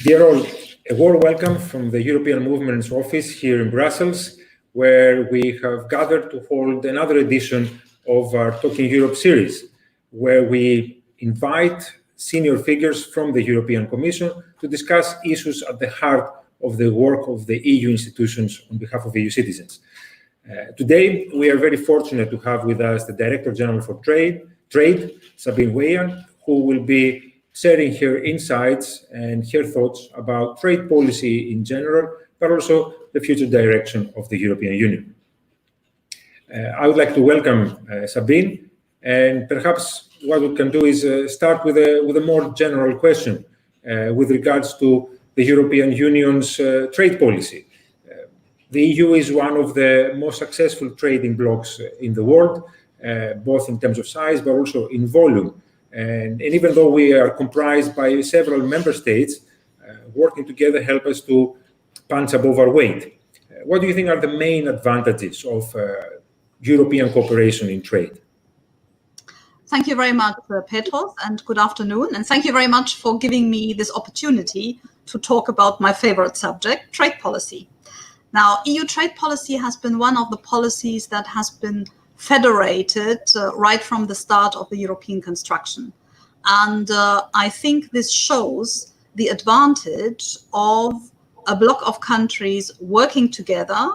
Dear all, a warm welcome from the European Movement's office here in Brussels, where we have gathered to hold another edition of our Talking Europe series, where we invite senior figures from the European Commission to discuss issues at the heart of the work of the EU institutions on behalf of EU citizens. Today, we are very fortunate to have with us the Director General for Trade, Sabine Weyand, who will be sharing her insights and her thoughts about trade policy in general, but also the future direction of the European Union. I would like to welcome Sabine, and perhaps what we can do is start with a more general question with regards to the European Union's trade policy. The EU is one of the most successful trading blocs in the world, both in terms of size, but also in volume. And even though we are comprised by several member states, working together help us to punch above our weight. What do you think are the main advantages of European cooperation in trade? Thank you very much, Petros, and good afternoon. And thank you very much for giving me this opportunity to talk about my favorite subject, trade policy. Now, EU trade policy has been one of the policies that has been federated right from the start of the European construction. And I think this shows the advantage of a bloc of countries working together,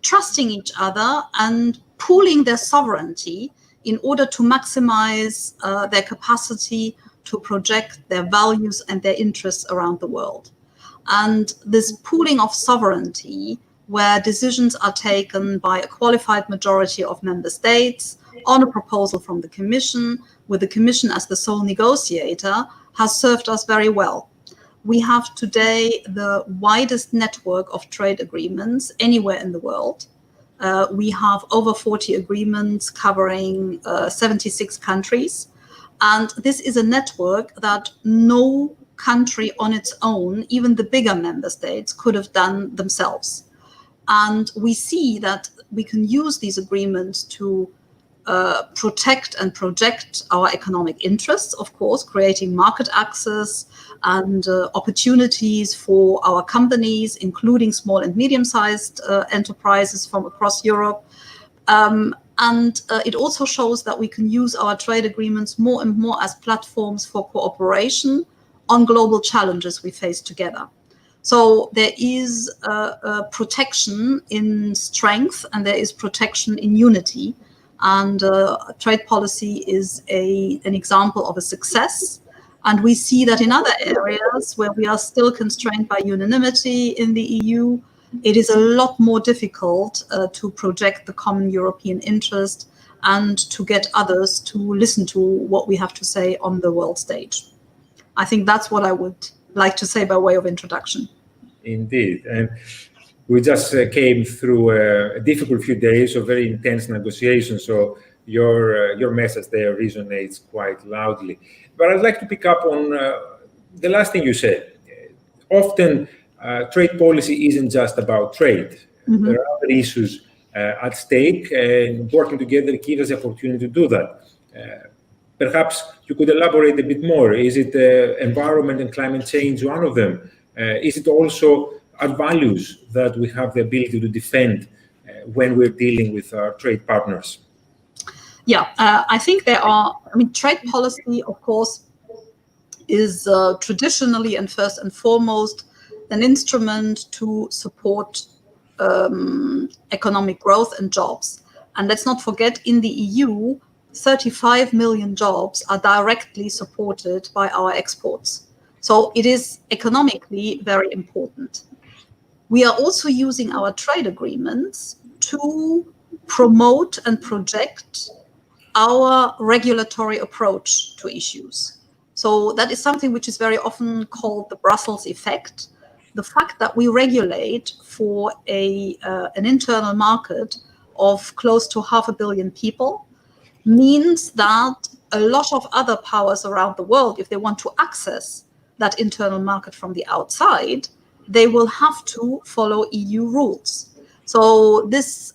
trusting each other and pooling their sovereignty in order to maximize their capacity to project their values and their interests around the world. And this pooling of sovereignty, where decisions are taken by a qualified majority of member states on a proposal from the Commission, with the Commission as the sole negotiator, has served us very well. We have today the widest network of trade agreements anywhere in the world. We have over 40 agreements covering 76 countries. And this is a network that no country on its own, even the bigger member states, could have done themselves. And we see that we can use these agreements to protect and project our economic interests, of course, creating market access and opportunities for our companies, including small and medium-sized enterprises from across Europe. And it also shows that we can use our trade agreements more and more as platforms for cooperation on global challenges we face together. So there is protection in strength and there is protection in unity. And trade policy is an example of a success. And we see that in other areas where we are still constrained by unanimity in the EU, it is a lot more difficult to project the common European interest and to get others to listen to what we have to say on the world stage. I think that's what I would like to say by way of introduction. Indeed. And we just came through a difficult few days of very intense negotiations. So your message there resonates quite loudly. But I'd like to pick up on the last thing you said. Often trade policy isn't just about trade. Mm-hmm. There are other issues at stake, and working together gives us the opportunity to do that. Perhaps you could elaborate a bit more. Is it environment and climate change one of them? Is it also our values that we have the ability to defend when we're dealing with our trade partners? Yeah, I think there are, trade policy, of course, is traditionally and first and foremost an instrument to support economic growth and jobs. And let's not forget, in the EU, 35 million jobs are directly supported by our exports. So it is economically very important. We are also using our trade agreements to promote and project our regulatory approach to issues. So that is something which is very often called the Brussels effect. The fact that we regulate for an internal market of close to 500 million people means that a lot of other powers around the world, if they want to access that internal market from the outside, they will have to follow EU rules. So this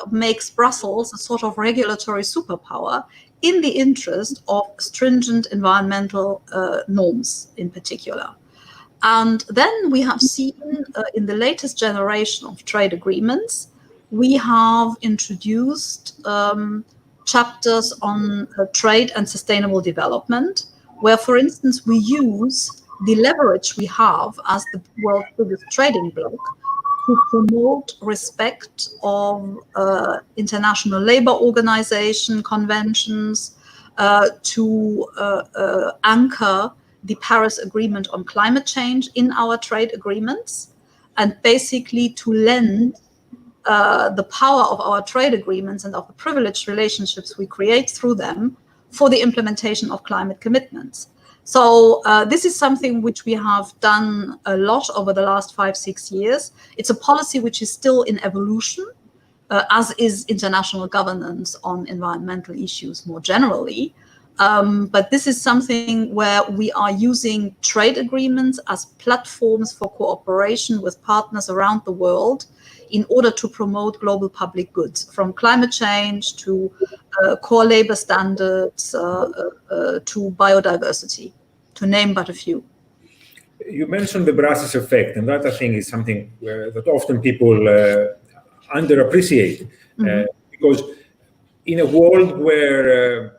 makes Brussels a sort of regulatory superpower in the interest of stringent environmental norms in particular. And then we have seen in the latest generation of trade agreements, we have introduced chapters on trade and sustainable development, where, for instance, we use the leverage we have as the world's biggest trading bloc to promote respect of international labor organization conventions, to anchor the Paris Agreement on climate change in our trade agreements, and basically to lend the power of our trade agreements and of the privileged relationships we create through them for the implementation of climate commitments. So this is something which we have done a lot over the last 5-6 years. It's a policy which is still in evolution, as is international governance on environmental issues more generally. But this is something where we are using trade agreements as platforms for cooperation with partners around the world in order to promote global public goods, from climate change to core labor standards to biodiversity, to name but a few. You mentioned the Brussels effect, and that I think is something that often people underappreciate, because in a world where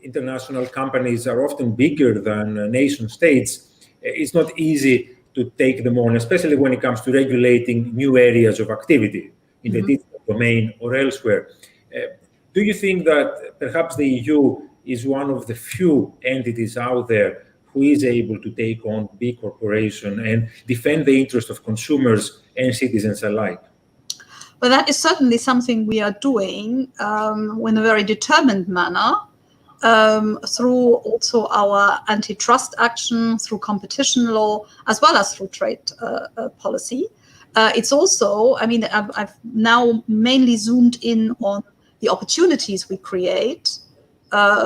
international companies are often bigger than nation states, it's not easy to take them on, especially when it comes to regulating new areas of activity in the digital domain or elsewhere. Do you think that perhaps the EU is one of the few entities out there who is able to take on big corporations and defend the interest of consumers and citizens alike? Well, that is certainly something we are doing in a very determined manner, through also our antitrust action, through competition law, as well as through trade policy. It's also, I mean, I've now mainly zoomed in on the opportunities we create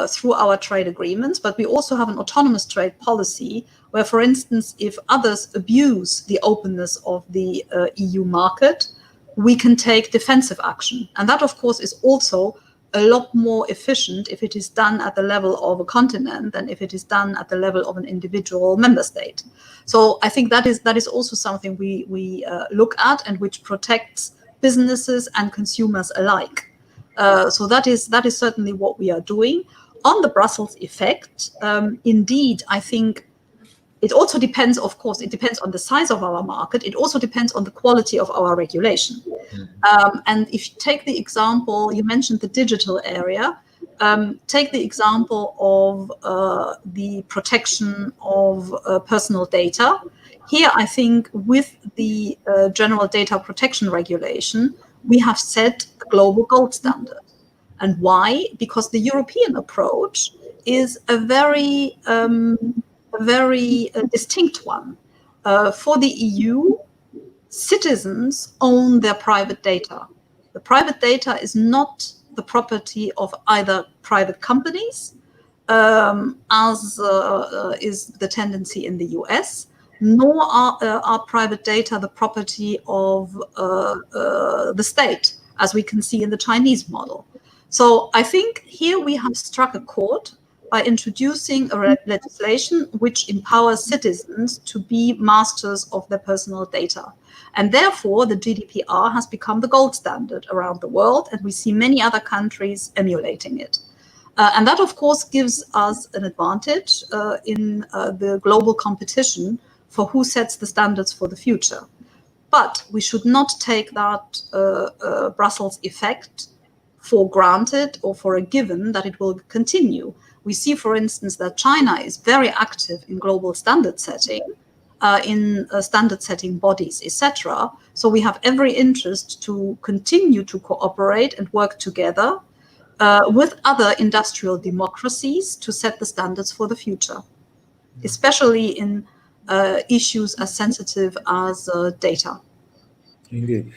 through our trade agreements, but we also have an autonomous trade policy where, for instance, if others abuse the openness of the EU market, we can take defensive action. And that, of course, is also a lot more efficient if it is done at the level of a continent than if it is done at the level of an individual member state. So I think that is also something we look at, and which protects businesses and consumers alike. So that is certainly what we are doing. On the Brussels effect, indeed, I think it also depends, of course, it depends on the size of our market. It also depends on the quality of our regulation. And if you take the example, you mentioned the digital area, take the example of the protection of personal data. Here, I think with the General Data Protection Regulation, we have set a global gold standard. And why? Because the European approach is a very distinct one. For the EU, citizens own their private data. The private data is not the property of either private companies, as is the tendency in the US, nor are private data the property of the state, as we can see in the Chinese model. So I think here we have struck a chord by introducing a legislation which empowers citizens to be masters of their personal data. And therefore, the GDPR has become the gold standard around the world, and we see many other countries emulating it. And that, of course, gives us an advantage in the global competition for who sets the standards for the future. But we should not take that Brussels effect for granted or for a given that it will continue. We see, for instance, that China is very active in global standard setting, in standard setting bodies, etc. So we have every interest to continue to cooperate and work together with other industrial democracies to set the standards for the future, especially in issues as sensitive as data. Indeed.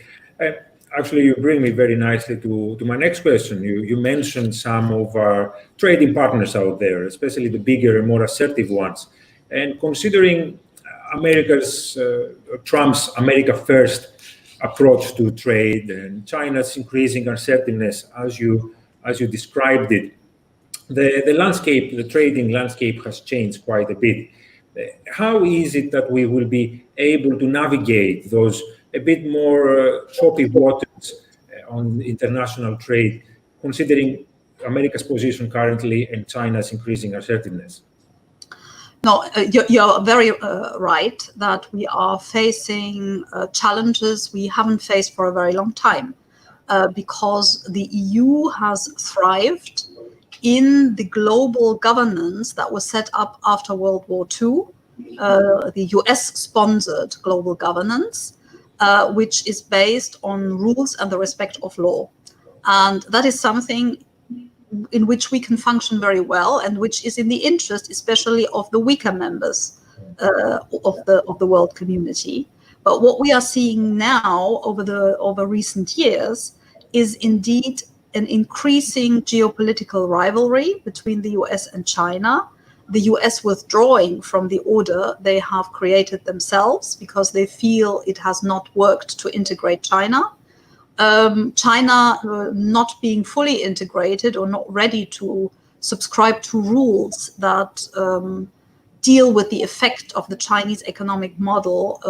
Actually, you bring me very nicely to my next question. You mentioned some of our trading partners out there, especially the bigger and more assertive ones. And considering Trump's America First approach to trade and China's increasing assertiveness, as you described it, the landscape, the trading landscape has changed quite a bit. How is it that we will be able to navigate those a bit more choppy waters on international trade, considering America's position currently and China's increasing assertiveness? No, you're very right that we are facing challenges we haven't faced for a very long time, because the EU has thrived in the global governance that was set up after World War II, the US-sponsored global governance, which is based on rules and the respect of law. And that is something in which we can function very well, and which is in the interest, especially of the weaker members of the world community. But what we are seeing now over recent years is indeed an increasing geopolitical rivalry between the US and China. The US withdrawing from the order they have created themselves because they feel it has not worked to integrate China. China not being fully integrated or not ready to subscribe to rules that deal with the effect of the Chinese economic model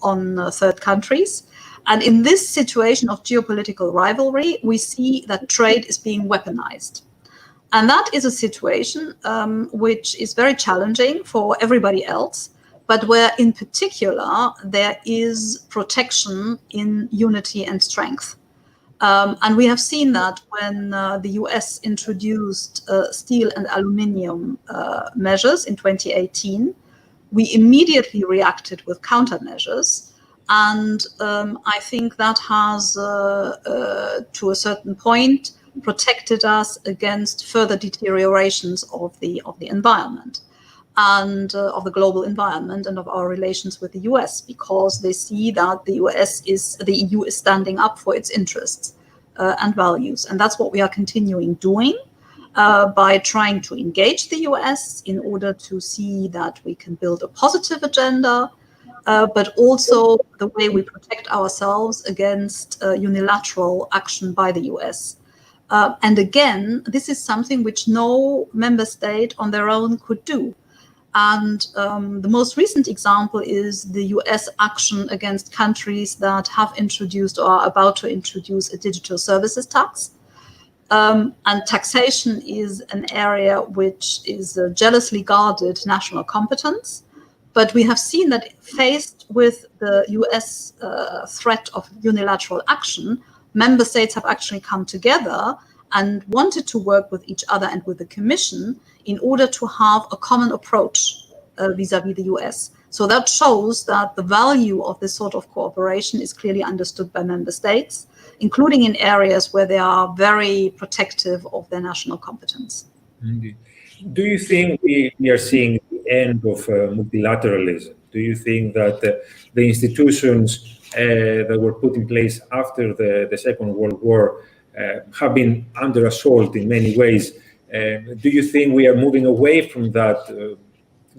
on third countries. And in this situation of geopolitical rivalry, we see that trade is being weaponized. And that is a situation which is very challenging for everybody else, but where in particular there is protection in unity and strength. And we have seen that when the US introduced steel and aluminium measures in 2018, we immediately reacted with countermeasures. And I think that has, to a certain point, protected us against further deteriorations of the environment and of the global environment and of our relations with the US, because they see that the EU is standing up for its interests and values. And that's what we are continuing doing by trying to engage the US in order to see that we can build a positive agenda, but also the way we protect ourselves against unilateral action by the US. And again, this is something which no member state on their own could do. And the most recent example is the US action against countries that have introduced or are about to introduce a digital services tax. And taxation is an area which is a jealously guarded national competence. But we have seen that faced with the US threat of unilateral action, member states have actually come together and wanted to work with each other and with the Commission in order to have a common approach vis-à-vis the US. So that shows that the value of this sort of cooperation is clearly understood by member states, including in areas where they are very protective of their national competence. Indeed. Do you think we are seeing the end of multilateralism? Do you think that the institutions that were put in place after the Second World War have been under assault in many ways? Do you think we are moving away from that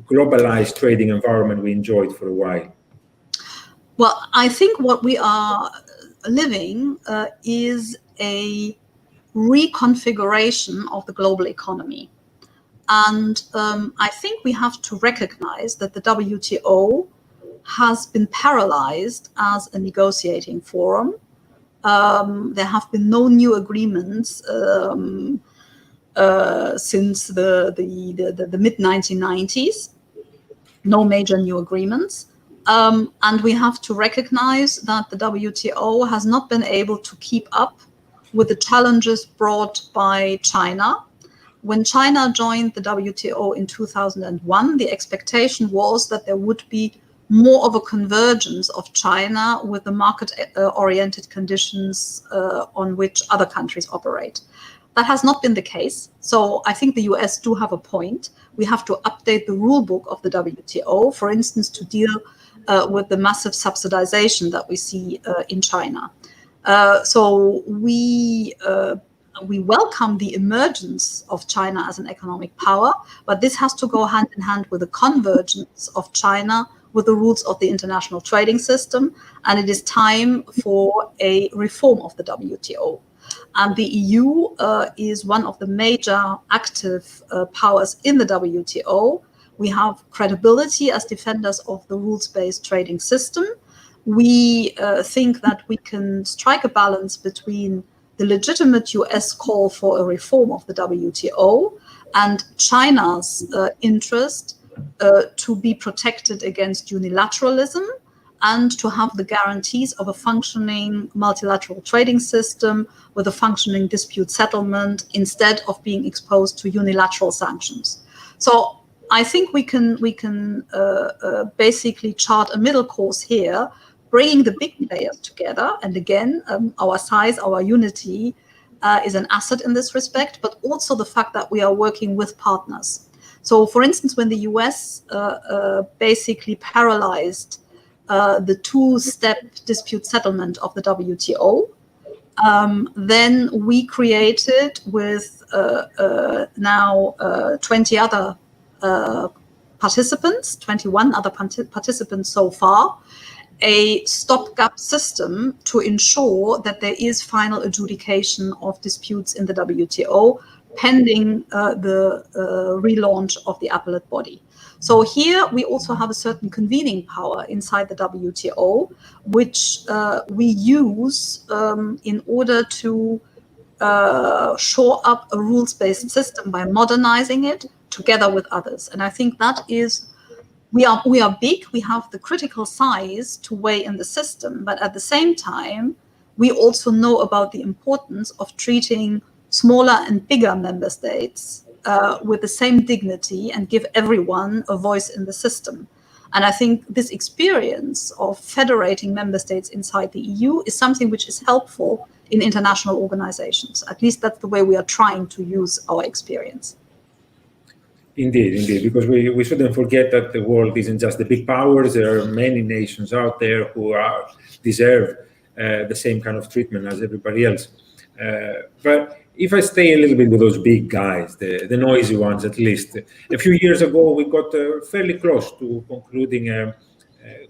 globalized trading environment we enjoyed for a while? Well, I think what we are living is a reconfiguration of the global economy. And I think we have to recognize that the WTO has been paralyzed as a negotiating forum. There have been no new agreements since the mid-1990s, no major new agreements. And we have to recognize that the WTO has not been able to keep up with the challenges brought by China. When China joined the WTO in 2001, the expectation was that there would be more of a convergence of China with the market-oriented conditions on which other countries operate. That has not been the case. So I think the US do have a point. We have to update the rule book of the WTO, for instance, to deal with the massive subsidization that we see in China. So we welcome the emergence of China as an economic power, but this has to go hand in hand with the convergence of China with the rules of the international trading system, and it is time for a reform of the WTO. And the EU is one of the major active powers in the WTO, We have credibility as defenders of the rules-based trading system. We think that we can strike a balance between the legitimate US call for a reform of the WTO and China's interest to be protected against unilateralism and to have the guarantees of a functioning multilateral trading system with a functioning dispute settlement instead of being exposed to unilateral sanctions. So I think we can basically chart a middle course here, bringing the big players together. And again, our size, our unity is an asset in this respect, but also the fact that we are working with partners. So for instance, when the US basically paralyzed the two-step dispute settlement of the WTO, then we created with now 20 other participants, 21 other participants so far, a stopgap system to ensure that there is final adjudication of disputes in the WTO pending the relaunch of the appellate body. So here we also have a certain convening power inside the WTO, which we use in order to shore up a rules-based system by modernizing it together with others. And I think that is, we are big, we have the critical size to weigh in the system, but at the same time, we also know about the importance of treating smaller and bigger member states with the same dignity and give everyone a voice in the system. And I think this experience of federating member states inside the EU is something which is helpful in international organizations. At least that's the way we are trying to use our experience. Indeed, because we shouldn't forget that the world isn't just the big powers. There are many nations out there who deserve the same kind of treatment as everybody else. But if I stay a little bit with those big guys, the noisy ones at least, a few years ago we got fairly close to concluding a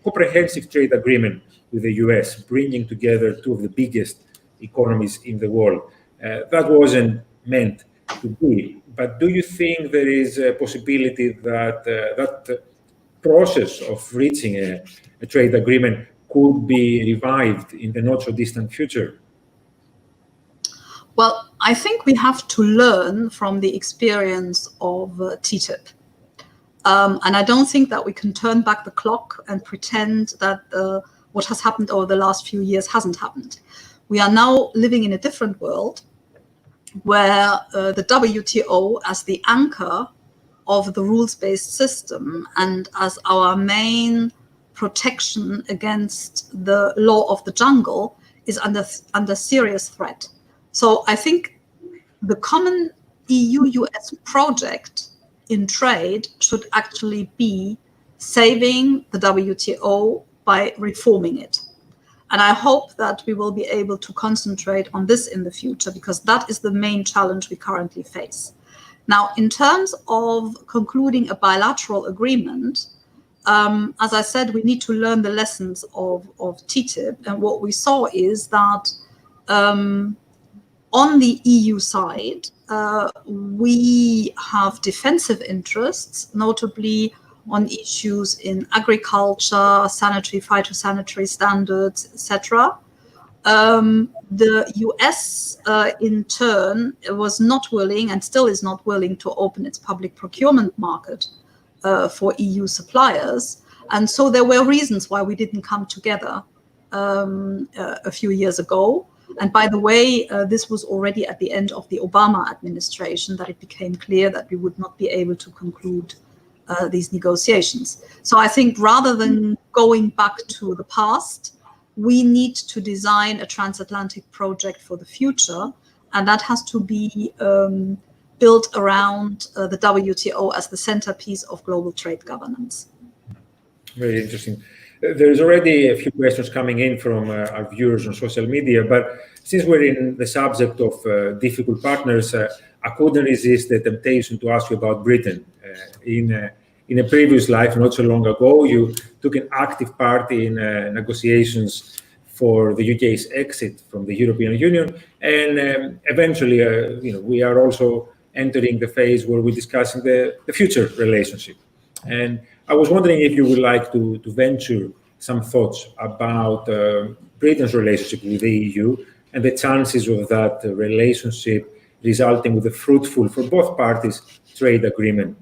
comprehensive trade agreement with the US, bringing together two of the biggest economies in the world. That wasn't meant to be. But do you think there is a possibility that that process of reaching a trade agreement could be revived in the not so distant future? Well, I think we have to learn from the experience of TTIP. And I don't think that we can turn back the clock and pretend that what has happened over the last few years hasn't happened. We are now living in a different world where the WTO as the anchor of the rules-based system and as our main protection against the law of the jungle is under serious threat. So I think the common EU-US project in trade should actually be saving the WTO by reforming it. And I hope that we will be able to concentrate on this in the future, because that is the main challenge we currently face. Now, in terms of concluding a bilateral agreement, as I said, we need to learn the lessons of TTIP. And what we saw is that on the EU side, we have defensive interests, notably on issues in agriculture, sanitary, phytosanitary standards, etc. The US, in turn, was not willing and still is not willing to open its public procurement market for EU suppliers. And so there were reasons why we didn't come together a few years ago. And by the way, this was already at the end of the Obama administration that it became clear that we would not be able to conclude these negotiations. So I think rather than going back to the past, we need to design a transatlantic project for the future. And that has to be built around the WTO as the centerpiece of global trade governance. Very interesting. There's already a few questions coming in from our viewers on social media, but since we're in the subject of difficult partners, I couldn't resist the temptation to ask you about Britain. In a previous life, not so long ago, you took an active part in negotiations for the UK's exit from the European Union, and eventually, we are also entering the phase where we're discussing the future relationship. And I was wondering if you would like to venture some thoughts about Britain's relationship with the EU and the chances of that relationship resulting with a fruitful, for both parties, trade agreement.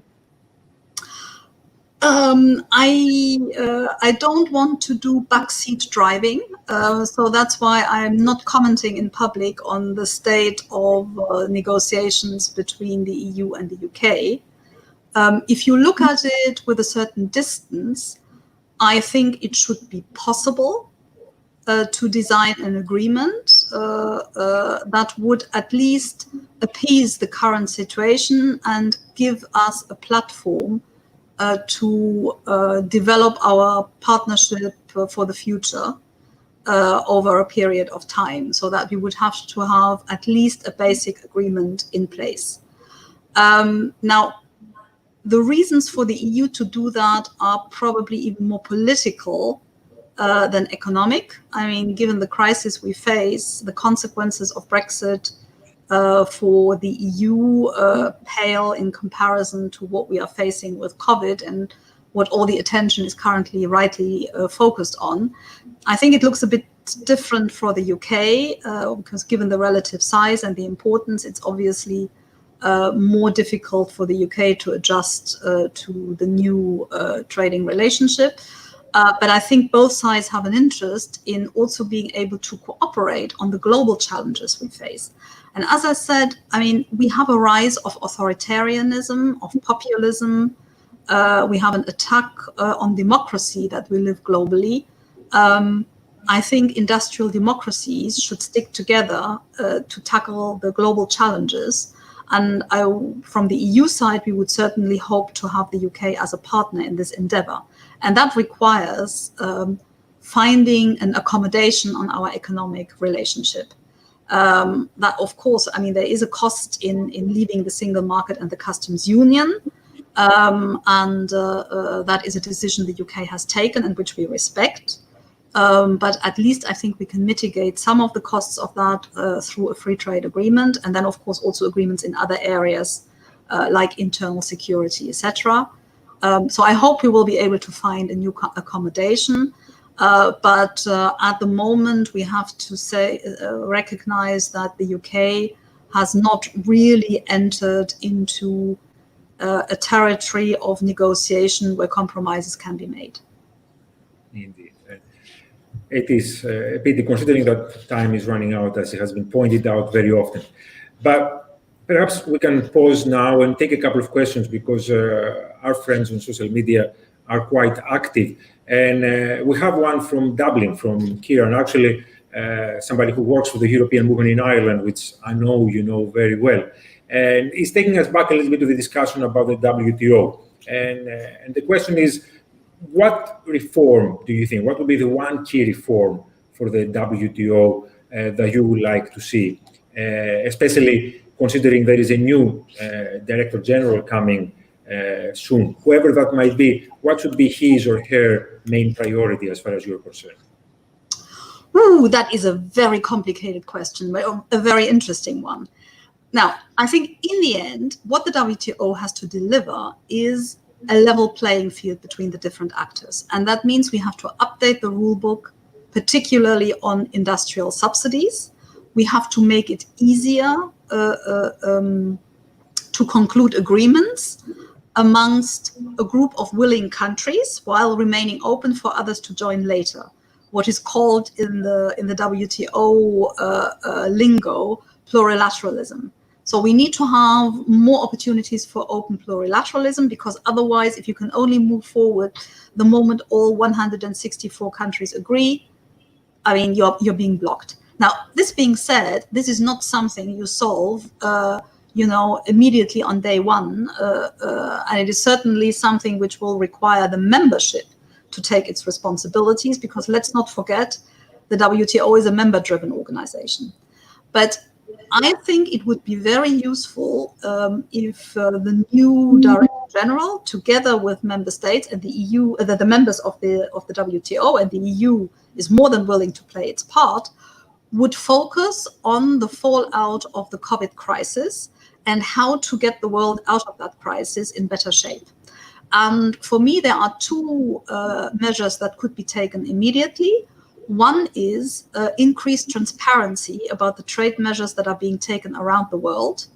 I don't want to do backseat driving, so that's why I'm not commenting in public on the state of negotiations between the EU and the UK. If you look at it with a certain distance, I think it should be possible to design an agreement that would at least appease the current situation and give us a platform to develop our partnership for the future over a period of time, so that we would have to have at least a basic agreement in place. Now, the reasons for the EU to do that are probably even more political than economic. I mean, given the crisis we face, the consequences of Brexit for the EU pale in comparison to what we are facing with COVID and what all the attention is currently rightly focused on. I think it looks a bit different for the UK because given the relative size and the importance, it's obviously more difficult for the UK to adjust to the new trading relationship. But I think both sides have an interest in also being able to cooperate on the global challenges we face. And as I said, I mean, we have a rise of authoritarianism, of populism. We have an attack on democracy that we live globally. I think industrial democracies should stick together to tackle the global challenges. And from the EU side, we would certainly hope to have the UK as a partner in this endeavor. And that requires finding an accommodation on our economic relationship. That, of course, I mean, there is a cost in leaving the single market and the customs union. And that is a decision the UK has taken and which we respect. But at least I think we can mitigate some of the costs of that through a free trade agreement. And then, of course, also agreements in other areas like internal security, etc. So I hope we will be able to find a new accommodation. But at the moment, we have to recognize that the UK has not really entered into a territory of negotiation where compromises can be made. Indeed. It is a pity considering that time is running out, as it has been pointed out very often. But perhaps we can pause now and take a couple of questions because our friends on social media are quite active. And we have one from Dublin, from Kieran, actually somebody who works for the European Movement in Ireland, which I know you know very well. And he's taking us back a little bit to the discussion about the WTO. And the question is, what reform do you think? What would be the one key reform for the WTO that you would like to see, especially considering there is a new Director General coming soon? Whoever that might be, what should be his or her main priority as far as you're concerned? Ooh, that is a very complicated question, but a very interesting one. Now, I think in the end, what the WTO has to deliver is a level playing field between the different actors. And that means we have to update the rule book, particularly on industrial subsidies. We have to make it easier to conclude agreements amongst a group of willing countries while remaining open for others to join later, what is called in the WTO lingo, plurilateralism. So we need to have more opportunities for open plurilateralism, because otherwise, if you can only move forward the moment all 164 countries agree, I mean, you're being blocked. Now, this being said, this is not something you solve, immediately on day one, and it is certainly something which will require the membership to take its responsibilities, because let's not forget, the WTO is a member-driven organization. But I think it would be very useful if the new Director General, together with member states and the EU, the members of the WTO, and the EU is more than willing to play its part, would focus on the fallout of the COVID crisis and how to get the world out of that crisis in better shape. And for me, there are two measures that could be taken immediately. One is increased transparency about the trade measures that are being taken around the world,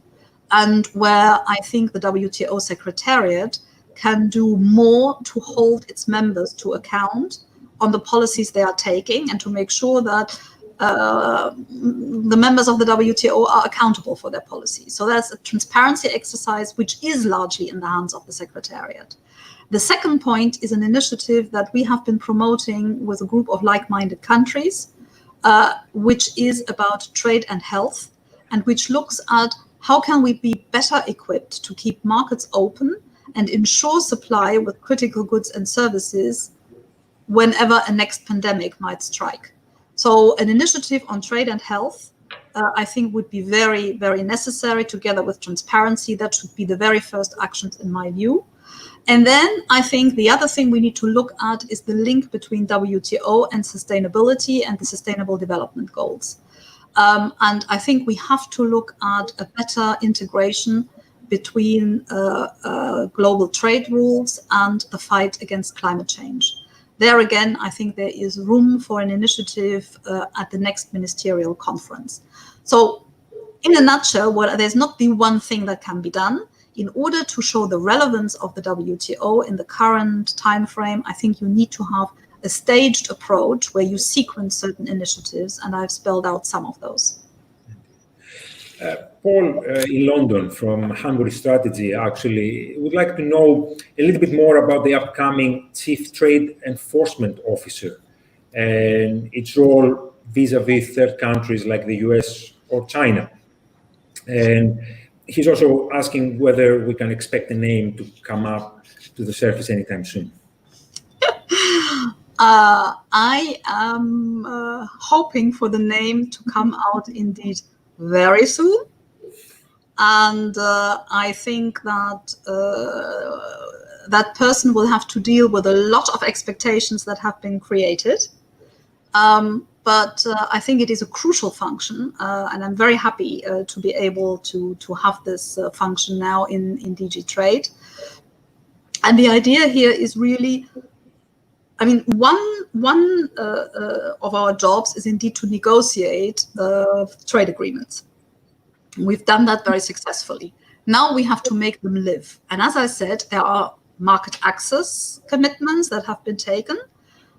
and where I think the WTO Secretariat can do more to hold its members to account on the policies they are taking and to make sure that the members of the WTO are accountable for their policies. So that's a transparency exercise which is largely in the hands of the Secretariat. The second point is an initiative that we have been promoting with a group of like-minded countries, which is about trade and health, and which looks at how can we be better equipped to keep markets open and ensure supply with critical goods and services whenever a next pandemic might strike. So an initiative on trade and health, I think would be very, very necessary, together with transparency. That should be the very first actions in my view. And then I think the other thing we need to look at is the link between WTO and sustainability and the Sustainable Development Goals. And I think we have to look at a better integration between global trade rules and the fight against climate change. There again, I think there is room for an initiative at the next ministerial conference. So in a nutshell, there's not the one thing that can be done. In order to show the relevance of the WTO in the current time frame, I think you need to have a staged approach where you sequence certain initiatives, and I've spelled out some of those. Paul in London from Hungary Strategy actually would like to know a little bit more about the upcoming Chief Trade Enforcement Officer and its role vis-a-vis third countries like the US or China. And he's also asking whether we can expect a name to come up to the surface anytime soon. I am hoping for the name to come out indeed very soon. And I think that that person will have to deal with a lot of expectations that have been created. But I think it is a crucial function, and I'm very happy to be able to have this function now in DG Trade. And the idea here is really, I mean, one of our jobs is indeed to negotiate trade agreements. We've done that very successfully. Now we have to make them live. And as I said, there are market access commitments that have been taken.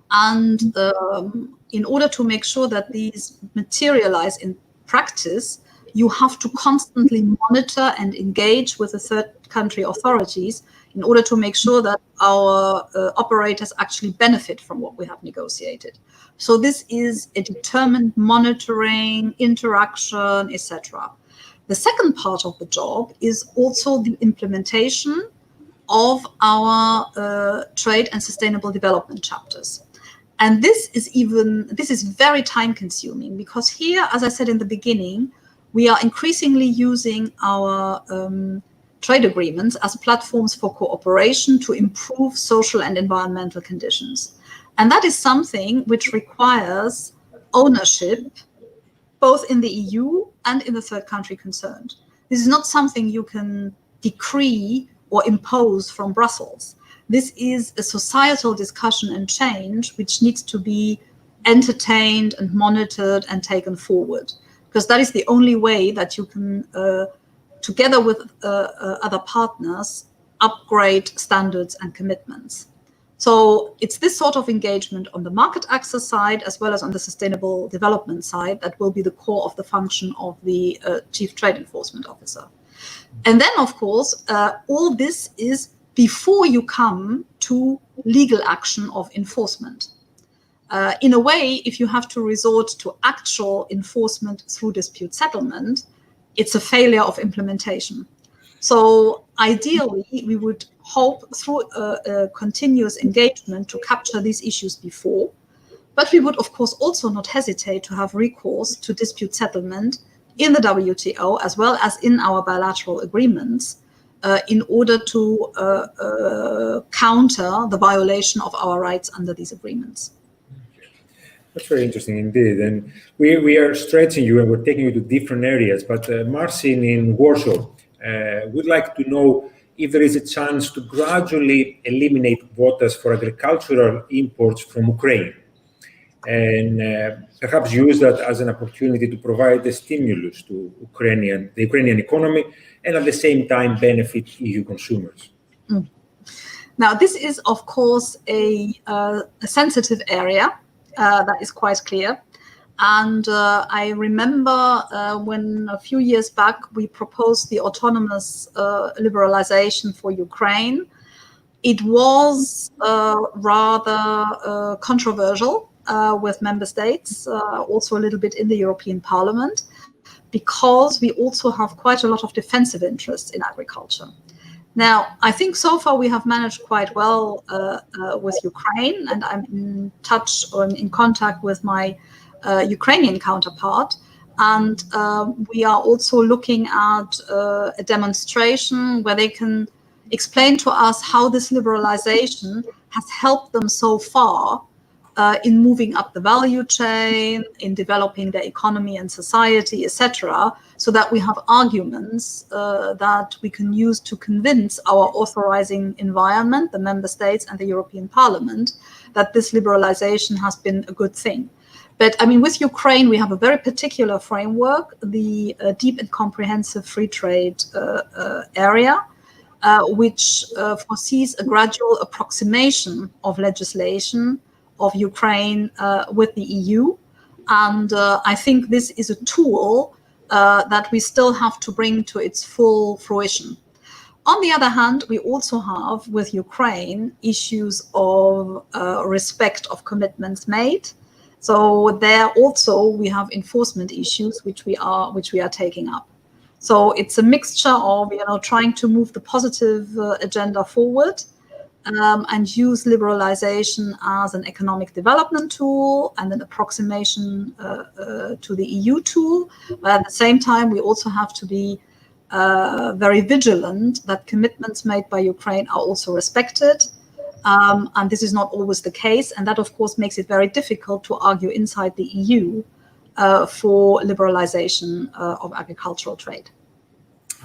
And in order to make sure that these materialize in practice, you have to constantly monitor and engage with the third country authorities in order to make sure that our operators actually benefit from what we have negotiated. So this is a determined monitoring, interaction, etc. The second part of the job is also the implementation of our trade and sustainable development chapters. And this is very time consuming, because here, as I said in the beginning, we are increasingly using our trade agreements as platforms for cooperation to improve social and environmental conditions. And that is something which requires ownership, both in the EU and in the third country concerned. This is not something you can decree or impose from Brussels. This is a societal discussion and change which needs to be entertained and monitored and taken forward, because that is the only way that you can, together with other partners, upgrade standards and commitments. So it's this sort of engagement on the market access side, as well as on the sustainable development side, that will be the core of the function of the Chief Trade Enforcement Officer. And then, of course, all this is before you come to legal action of enforcement. In a way, if you have to resort to actual enforcement through dispute settlement, it's a failure of implementation. So ideally, we would hope through a continuous engagement to capture these issues before, but we would, of course, also not hesitate to have recourse to dispute settlement in the WTO, as well as in our bilateral agreements, in order to counter the violation of our rights under these agreements. That's very interesting indeed. And we are stretching you and we're taking you to different areas, but Marcin in Warsaw would like to know if there is a chance to gradually eliminate quotas for agricultural imports from Ukraine, and perhaps use that as an opportunity to provide a stimulus to the Ukrainian economy, and at the same time benefit EU consumers. Now, this is, of course, a sensitive area, that is quite clear. And I remember when a few years back we proposed the autonomous liberalization for Ukraine. It was rather controversial with member states, also a little bit in the European Parliament, because we also have quite a lot of defensive interests in agriculture. Now, I think so far we have managed quite well with Ukraine, and I'm in touch or in contact with my Ukrainian counterpart. And we are also looking at a demonstration where they can explain to us how this liberalization has helped them so far in moving up the value chain, in developing their economy and society, etc., so that we have arguments that we can use to convince our authorizing environment, the member states and the European Parliament, that this liberalization has been a good thing. But I mean, with Ukraine, we have a very particular framework, the deep and comprehensive free trade area, which foresees a gradual approximation of legislation of Ukraine with the EU. And I think this is a tool that we still have to bring to its full fruition. On the other hand, we also have with Ukraine issues of respect of commitments made. So there also we have enforcement issues which we are taking up. So it's a mixture of trying to move the positive agenda forward and use liberalization as an economic development tool and an approximation to the EU tool. But at the same time, we also have to be very vigilant that commitments made by Ukraine are also respected. And this is not always the case. And that, of course, makes it very difficult to argue inside the EU for liberalization of agricultural trade.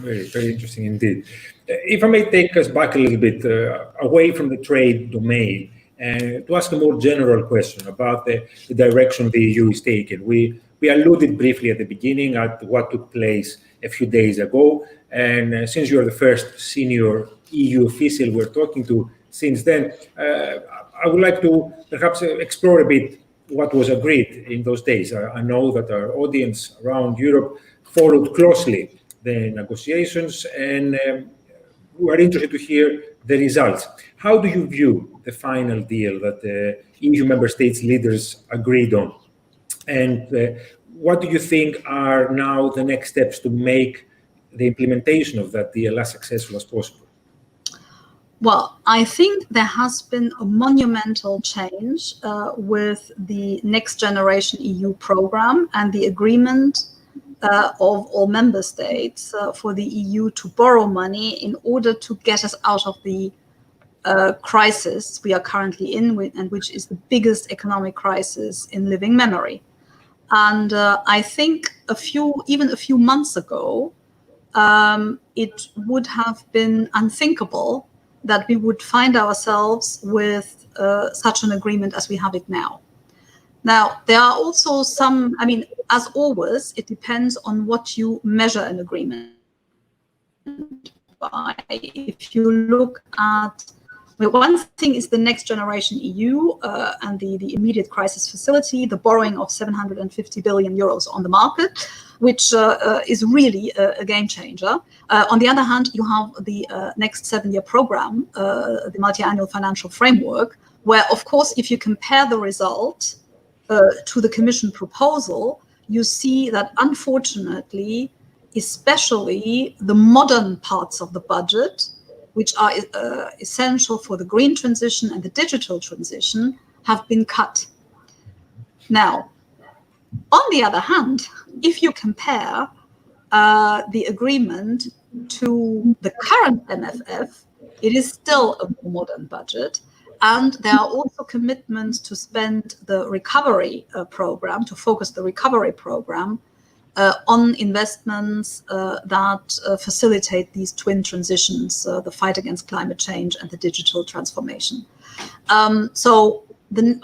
Very, very interesting indeed. If I may take us back a little bit away from the trade domain and to ask a more general question about the direction the EU is taking. We alluded briefly at the beginning at what took place a few days ago. And since you're the first senior EU official we're talking to since then, I would like to perhaps explore a bit what was agreed in those days. I know that our audience around Europe followed closely the negotiations, and we are interested to hear the results. How do you view the final deal that the EU member states leaders agreed on? And what do you think are now the next steps to make the implementation of that deal as successful as possible? Well, I think there has been a monumental change with the Next Generation EU program and the agreement of all member states for the EU to borrow money in order to get us out of the crisis we are currently in, and which is the biggest economic crisis in living memory. And I think even a few months ago, it would have been unthinkable that we would find ourselves with such an agreement as we have it now. Now, there are also some, as always, it depends on what you measure an agreement by. If you look at, one thing is the Next Generation EU and the immediate crisis facility, the borrowing of 750 billion euros on the market, which is really a game changer. On the other hand, you have the next 7-year program, the multi-annual financial framework, where, of course, if you compare the result to the Commission proposal, you see that, unfortunately, especially the modern parts of the budget, which are essential for the green transition and the digital transition, have been cut. Now, on the other hand, if you compare the agreement to the current MFF, it is still a modern budget. And there are also commitments to spend the recovery program, to focus the recovery program on investments that facilitate these twin transitions, the fight against climate change and the digital transformation. So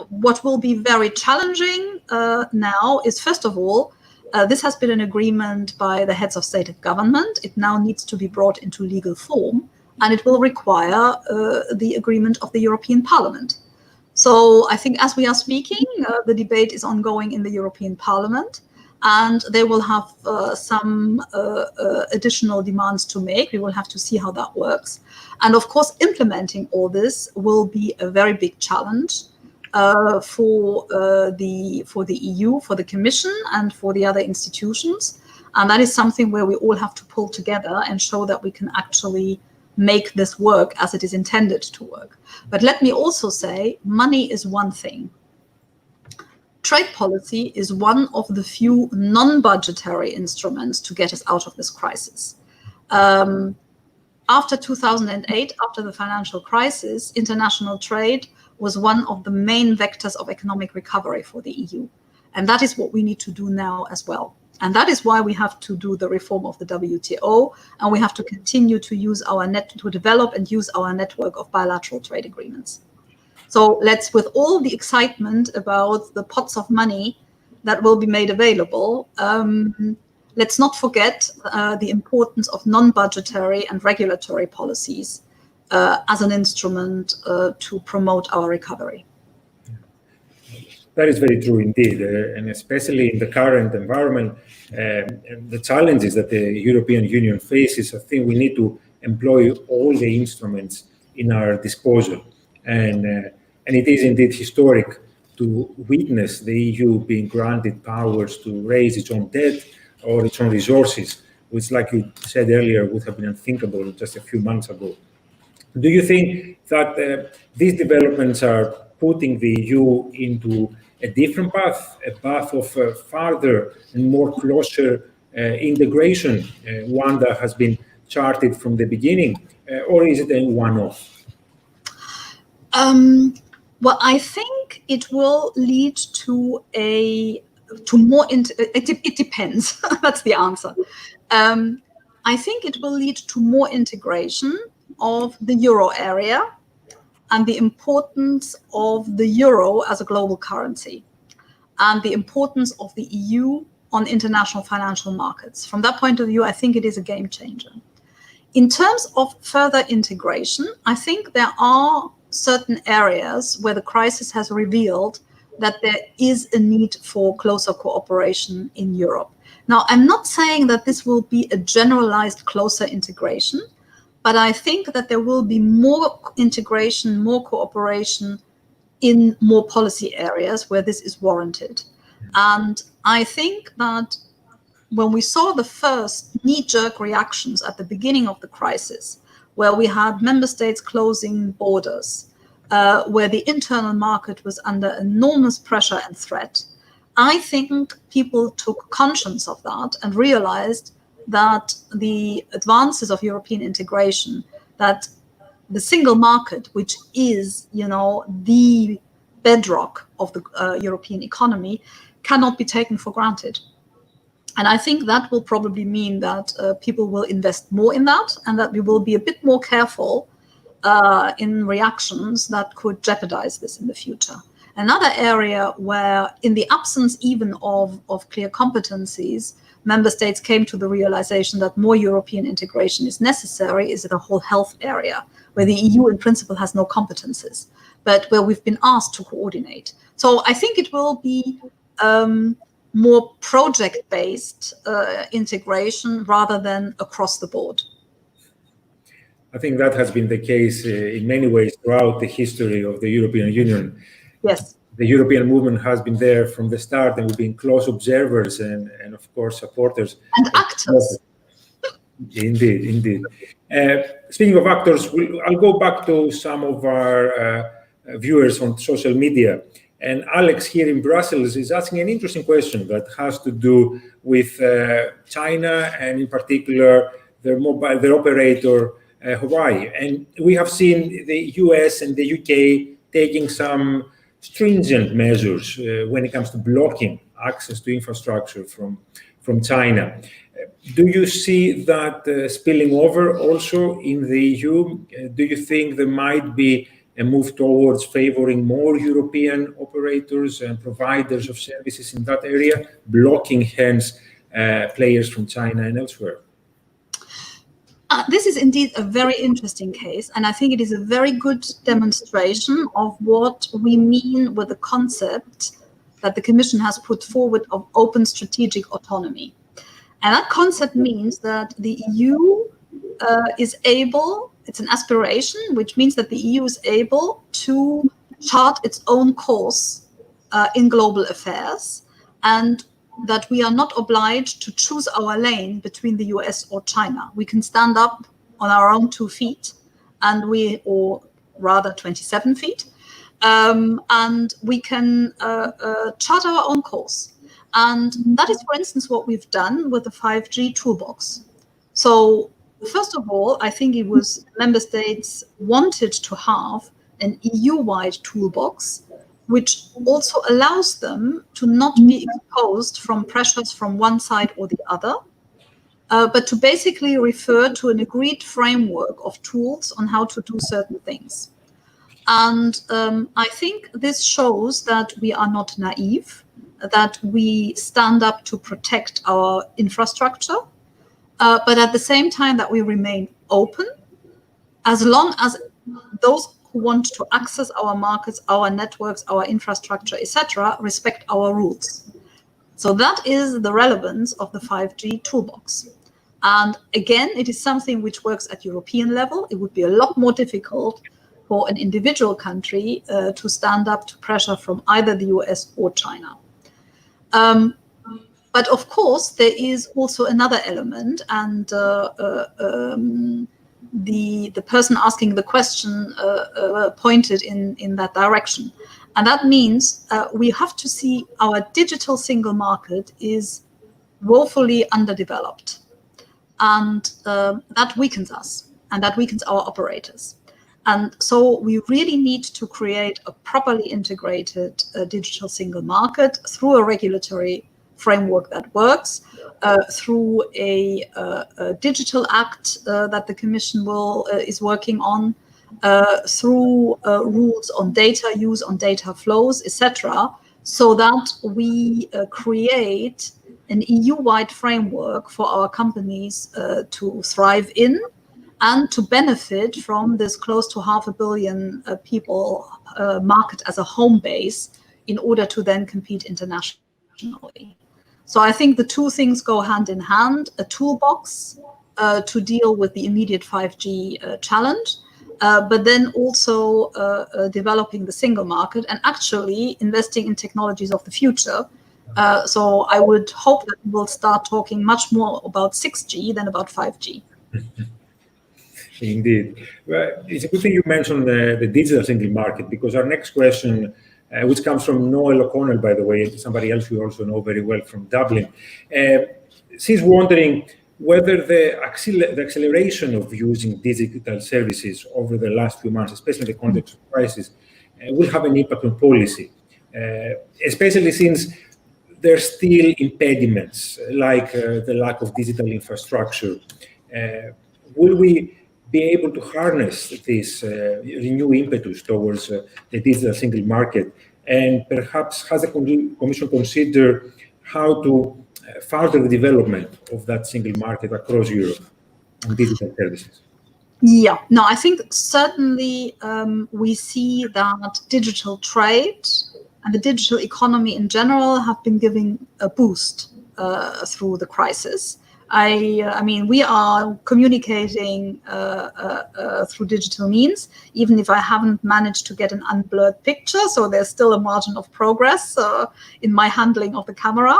what will be very challenging now is, first of all, this has been an agreement by the heads of state and government. It now needs to be brought into legal form, and it will require the agreement of the European Parliament. So I think as we are speaking, the debate is ongoing in the European Parliament, and they will have some additional demands to make. We will have to see how that works. And of course, implementing all this will be a very big challenge for the EU, for the Commission, and for the other institutions. And that is something where we all have to pull together and show that we can actually make this work as it is intended to work. But let me also say, money is one thing. Trade policy is one of the few non-budgetary instruments to get us out of this crisis. After 2008, after the financial crisis, international trade was one of the main vectors of economic recovery for the EU. And that is what we need to do now as well. And that is why we have to do the reform of the WTO, and we have to continue to use to develop and use our network of bilateral trade agreements. So let's, with all the excitement about the pots of money that will be made available, let's not forget the importance of non-budgetary and regulatory policies as an instrument to promote our recovery. That is very true indeed, and especially in the current environment, the challenges that the European Union faces, I think we need to employ all the instruments in our disposal. And it is indeed historic to witness the EU being granted powers to raise its own debt or its own resources, which, like you said earlier, would have been unthinkable just a few months ago. Do you think that these developments are putting the EU into a different path, a path of farther and more closer integration, one that has been charted from the beginning, or is it a one-off? Well, I think it will lead to more. It depends. That's the answer. I think it will lead to more integration of the euro area and the importance of the euro as a global currency and the importance of the EU on international financial markets. From that point of view, I think it is a game changer. In terms of further integration, I think there are certain areas where the crisis has revealed that there is a need for closer cooperation in Europe. Now, I'm not saying that this will be a generalized closer integration, but I think that there will be more integration, more cooperation in more policy areas where this is warranted. And I think that when we saw the first knee-jerk reactions at the beginning of the crisis, where we had member states closing borders, where the internal market was under enormous pressure and threat, I think people took conscience of that and realized that the advances of European integration, that the single market, which is, the bedrock of the European economy, cannot be taken for granted. And I think that will probably mean that people will invest more in that, and that we will be a bit more careful in reactions that could jeopardize this in the future. Another area where, in the absence even of clear competencies, member states came to the realization that more European integration is necessary is the whole health area, where the EU in principle has no competences, but where we've been asked to coordinate. So I think it will be more project-based integration rather than across the board. I think that has been the case in many ways throughout the history of the European Union. Yes. The European movement has been there from the start, and we've been close observers and of course, supporters. And actors. Indeed. Speaking of actors, I'll go back to some of our viewers on social media. And Alex here in Brussels is asking an interesting question that has to do with China and in particular their operator Huawei. And we have seen the US and the UK taking some stringent measures when it comes to blocking access to infrastructure from from China. Do you see that spilling over also in the EU? Do you think there might be a move towards favoring more European operators and providers of services in that area, blocking hence players from China and elsewhere? This is indeed a very interesting case, and I think it is a very good demonstration of what we mean with the concept that the Commission has put forward of open strategic autonomy. And that concept means that the EU is able, it's an aspiration, which means that the EU is able to chart its own course in global affairs, and that we are not obliged to choose our lane between the US or China. We can stand up on our own 2 feet, or rather 27 feet, and we can chart our own course. And that is, for instance, what we've done with the 5G toolbox. So first of all, I think it was member states wanted to have an EU-wide toolbox, which also allows them to not be exposed from pressures from one side or the other, but to basically refer to an agreed framework of tools on how to do certain things. And I think this shows that we are not naive, that we stand up to protect our infrastructure, but at the same time that we remain open, as long as those who want to access our markets, our networks, our infrastructure, etc., respect our rules. So that is the relevance of the 5G toolbox. And again, it is something which works at European level. It would be a lot more difficult for an individual country to stand up to pressure from either the US or China. But of course, there is also another element, and the person asking the question pointed in that direction. And that means we have to see our digital single market is woefully underdeveloped. And that weakens us, and that weakens our operators. And so we really need to create a properly integrated digital single market through a regulatory framework that works, through a digital act that the Commission is working on, through rules on data use, on data flows, etc., so that we create an EU-wide framework for our companies to thrive in and to benefit from this close to 500 million people market as a home base in order to then compete internationally. So I think the two things go hand in hand: a toolbox to deal with the immediate 5G challenge, but then also developing the single market and actually investing in technologies of the future. So I would hope that we'll start talking much more about 6G than about 5G. Indeed. Well, it's a good thing you mentioned the digital single market, because our next question, which comes from Noel O'Connell, by the way, somebody else we also know very well from Dublin, she's wondering whether the acceleration of using digital services over the last few months, especially in the context of crisis, will have an impact on policy, especially since there's still impediments like the lack of digital infrastructure. Will we be able to harness this renewed impetus towards the digital single market? And perhaps has the Commission considered how to further the development of that single market across Europe on digital services? Yeah, no, I think certainly we see that digital trade and the digital economy in general have been giving a boost through the crisis. I mean, we are communicating through digital means, even if I haven't managed to get an unblurred picture. So there's still a margin of progress in my handling of the camera.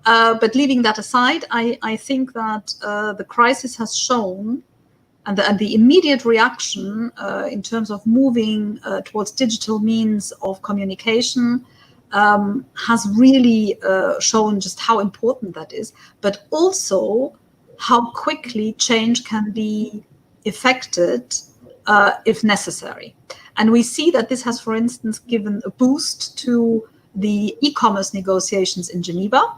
But leaving that aside, I think that the crisis has shown, and the immediate reaction in terms of moving towards digital means of communication has really shown just how important that is, but also how quickly change can be effected if necessary. And we see that this has, for instance, given a boost to the e-commerce negotiations in Geneva.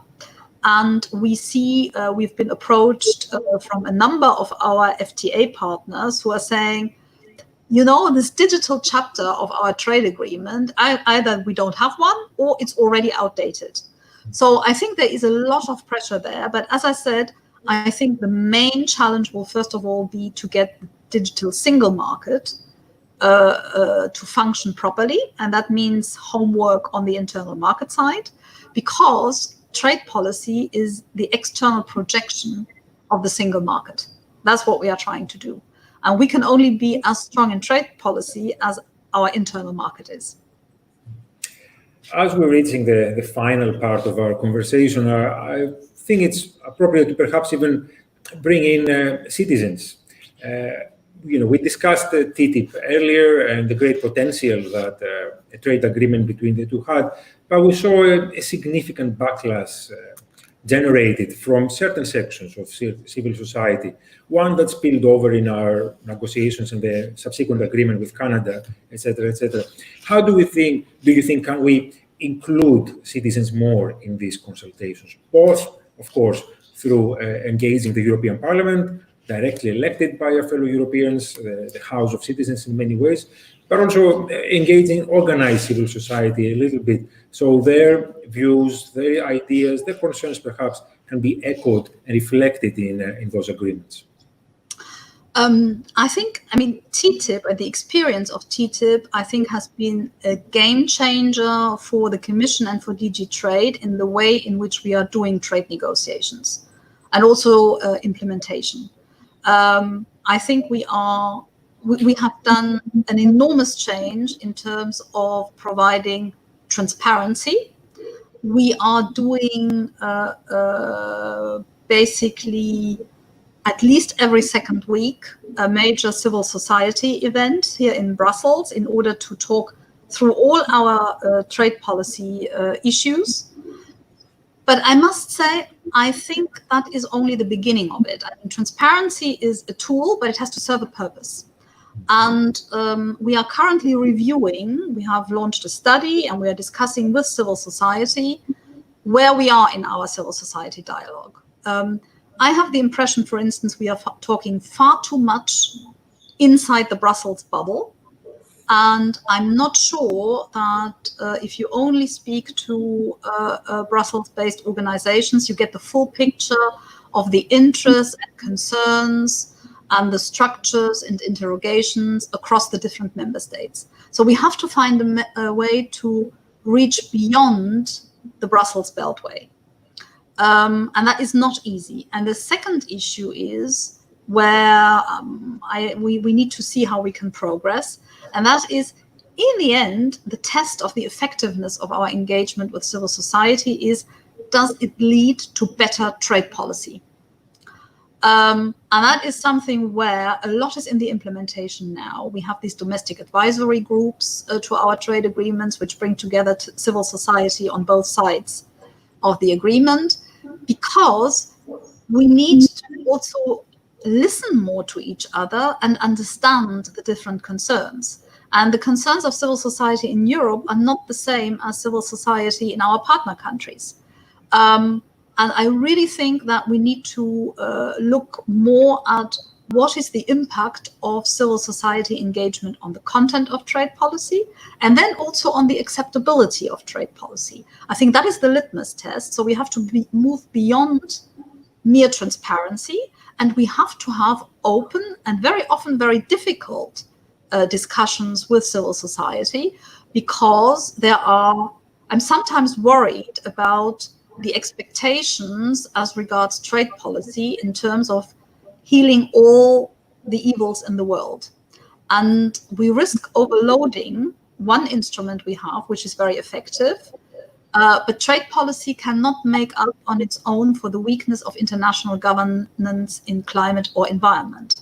And we see we've been approached from a number of our FTA partners who are saying, this digital chapter of our trade agreement, either we don't have one or it's already outdated. So I think there is a lot of pressure there. But as I said, I think the main challenge will first of all be to get the digital single market to function properly. And that means homework on the internal market side, because trade policy is the external projection of the single market. That's what we are trying to do. And we can only be as strong in trade policy as our internal market is. As we're reaching the final part of our conversation, I think it's appropriate to perhaps even bring in citizens. We discussed the TTIP earlier and the great potential that a trade agreement between the two had, but we saw a significant backlash generated from certain sections of civil society, one that spilled over in our negotiations and the subsequent agreement with Canada, etc., etc. How do you think can we include citizens more in these consultations, both, of course, through engaging the European Parliament, directly elected by our fellow Europeans, the House of Citizens in many ways, but also engaging organized civil society a little bit, so their views, their ideas, their concerns perhaps can be echoed and reflected in those agreements? TTIP and the experience of TTIP, I think, has been a game changer for the Commission and for DG Trade in the way in which we are doing trade negotiations and also implementation. I think we have done an enormous change in terms of providing transparency. We are doing basically at least every second week a major civil society event here in Brussels in order to talk through all our trade policy issues. But I must say, I think that is only the beginning of it. Transparency is a tool, but it has to serve a purpose. And we are currently reviewing, we have launched a study and we are discussing with civil society where we are in our civil society dialogue. I have the impression, for instance, we are talking far too much inside the Brussels bubble. And I'm not sure that if you only speak to Brussels-based organizations, you get the full picture of the interests and concerns and the structures and interrogations across the different member states. So we have to find a way to reach beyond the Brussels Beltway. And that is not easy. And the second issue is where we need to see how we can progress. And that is, in the end, the test of the effectiveness of our engagement with civil society is, does it lead to better trade policy? And that is something where a lot is in the implementation now. We have these domestic advisory groups to our trade agreements, which bring together civil society on both sides of the agreement, because we need to also listen more to each other and understand the different concerns. And the concerns of civil society in Europe are not the same as civil society in our partner countries. And I really think that we need to look more at what is the impact of civil society engagement on the content of trade policy, and then also on the acceptability of trade policy. I think that is the litmus test. So we have to move beyond mere transparency, and we have to have open and very often very difficult discussions with civil society, because I'm sometimes worried about the expectations as regards trade policy in terms of healing all the evils in the world. And we risk overloading one instrument we have, which is very effective, but trade policy cannot make up on its own for the weakness of international governance in climate or environment.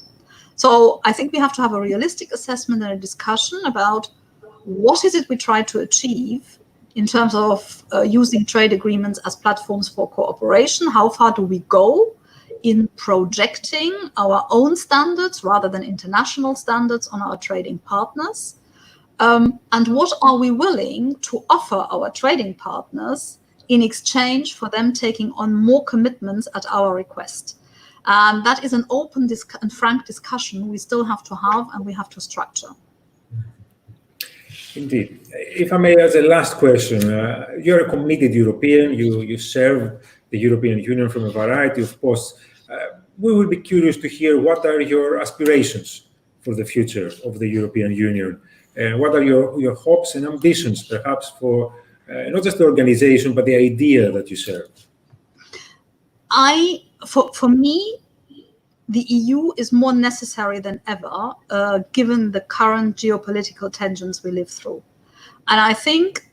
So I think we have to have a realistic assessment and a discussion about what is it we try to achieve in terms of using trade agreements as platforms for cooperation. How far do we go in projecting our own standards rather than international standards on our trading partners? And what are we willing to offer our trading partners in exchange for them taking on more commitments at our request. That is an open and frank discussion we still have to have and we have to structure. Indeed. If I may, as a last question, you're a committed European, you serve the European Union from a variety of posts. We will be curious to hear what are your aspirations for the future of the European Union? What are your hopes and ambitions, perhaps, for not just the organization, but the idea that you serve? For me, the EU is more necessary than ever, given the current geopolitical tensions we live through. And I think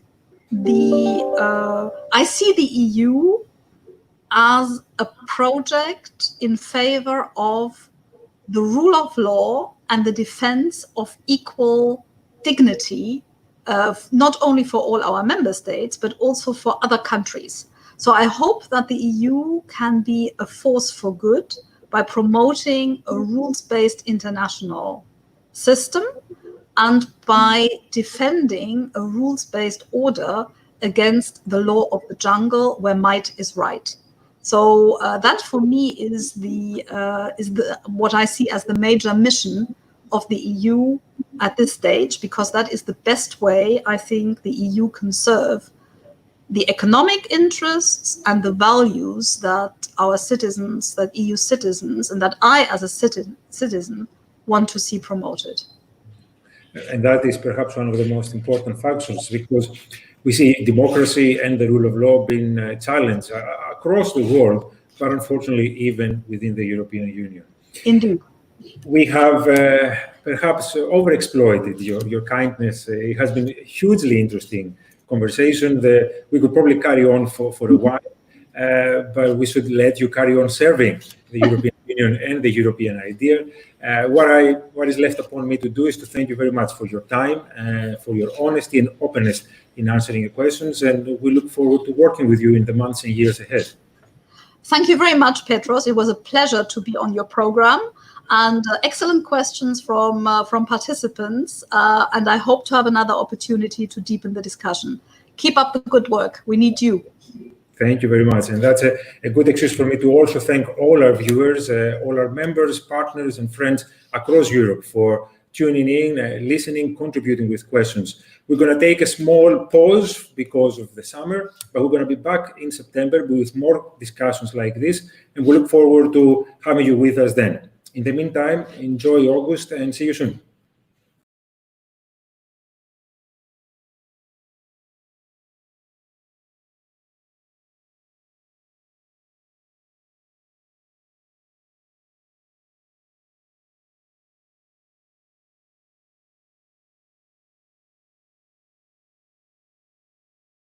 I see the EU as a project in favor of the rule of law and the defense of equal dignity, not only for all our member states, but also for other countries. So I hope that the EU can be a force for good by promoting a rules-based international system and by defending a rules-based order against the law of the jungle where might is right. So that for me is what I see as the major mission of the EU at this stage, because that is the best way I think the EU can serve the economic interests and the values that our citizens, that EU citizens, and that I as a citizen want to see promoted. And that is perhaps one of the most important functions, because we see democracy and the rule of law being challenged across the world, but unfortunately even within the European Union. Indeed. We have perhaps overexploited your kindness. It has been a hugely interesting conversation that we could probably carry on for a while, but we should let you carry on serving the European Union and the European idea. What is left upon me to do is to thank you very much for your time, for your honesty and openness in answering your questions, and we look forward to working with you in the months and years ahead. Thank you very much, Petros. It was a pleasure to be on your program, and excellent questions from participants, and I hope to have another opportunity to deepen the discussion. Keep up the good work. We need you. Thank you very much. And that's a good excuse for me to also thank all our viewers, all our members, partners, and friends across Europe for tuning in, listening, contributing with questions. We're going to take a small pause because of the summer, but we're going to be back in September with more discussions like this, and we look forward to having you with us then. In the meantime, enjoy August and see you soon.